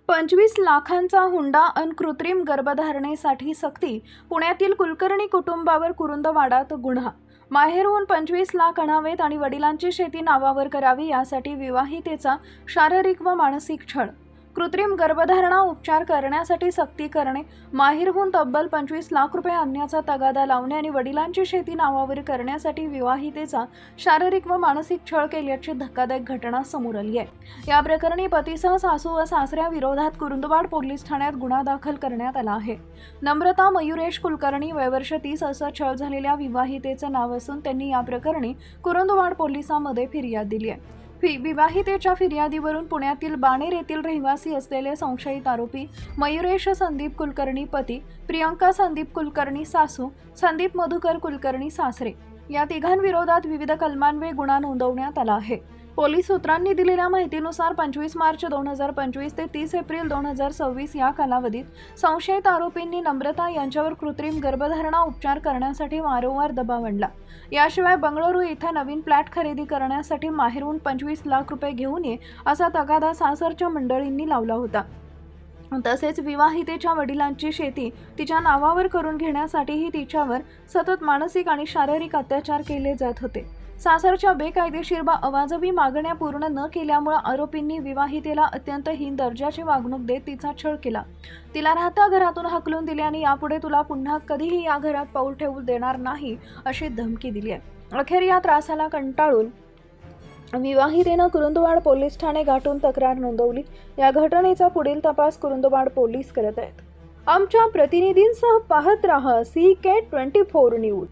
25 लाखांचा हुंडा अन कृत्रिम गर्भधारणेसाठी सक्ती. पुण्यातील कुलकर्णी कुटुंबावर कुरुंदवाडात गुन्हा. माहेरहून 25 लाख आणावेत आणि वडिलांची शेती नावावर करावी यासाठी विवाहितेचा शारीरिक व मानसिक छळ. कृत्रिम गर्भधारणा उपचार करण्यासाठी सक्ती करणे, माहेरहून तब्बल 25 लाख रुपये आणण्याचा तगादा लावणे आणि वडिलांची शेती नावावर करण्यासाठी विवाहितेचा शारीरिक व मानसिक छळ केल्याची धक्कादायक घटना समोर आली आहे. या प्रकरणी पतीसह सासू व सासऱ्याविरोधात कुरुंदवाड पोलीस ठाण्यात गुन्हा दाखल करण्यात आला आहे. नम्रता मयुरेश कुलकर्णी, वयवर्ष 30 असं छळ झालेल्या विवाहितेचं नाव असून त्यांनी या प्रकरणी कुरुंदवाड पोलिसांमध्ये फिर्याद दिली आहे. विवाहितेच्या फिर्यादीवरून पुण्यातील बाणेर येथील रहिवासी असलेले संशयित आरोपी मयुरेश संदीप कुलकर्णी पती, प्रियंका संदीप कुलकर्णी सासू, संदीप मधुकर कुलकर्णी सासरे या तिघांविरोधात विविध कलमान्वये गुन्हा नोंदवण्यात आला आहे. पोलीस सूत्रांनी दिलेल्या माहितीनुसार 25 मार्च 2025 ते 30 एप्रिल 2026 या कालावधीत संशयित आरोपींनी नम्रता यांच्यावर कृत्रिम गर्भधारणा उपचार करण्यासाठी वारंवार दबाव आणला. याशिवाय बंगळुरू इथं नवीन फ्लॅट खरेदी करण्यासाठी माहेरहून 25 लाख रुपये घेऊन ये असा तगादा सासरच्या मंडळींनी लावला होता. तसेच विवाहितेच्या वडिलांची शेती तिच्या नावावर करून घेण्यासाठीही तिच्यावर सतत मानसिक आणि शारीरिक अत्याचार केले जात होते. सासरच्या बेकायदेशीर व अवाजवी मागण्या पूर्ण न केल्यामुळे आरोपींनी विवाहितेला अत्यंत हीन दर्जाची वागणूक देत तिचा छळ केला. तिला राहत्या घरातून हाकलून दिले आणि यापुढे तुला पुन्हा कधीही या घरात पाऊल ठेवू देणार नाही अशी धमकी दिली आहे. अखेर या त्रासाला कंटाळून विवाहितेनं कुरुंदवाड पोलीस ठाणे गाठून तक्रार नोंदवली. या घटनेचा पुढील तपास कुरुंदवाड पोलीस करत आहेत. आमच्या प्रतिनिधींसह पाहत रहा CK24 न्यूज.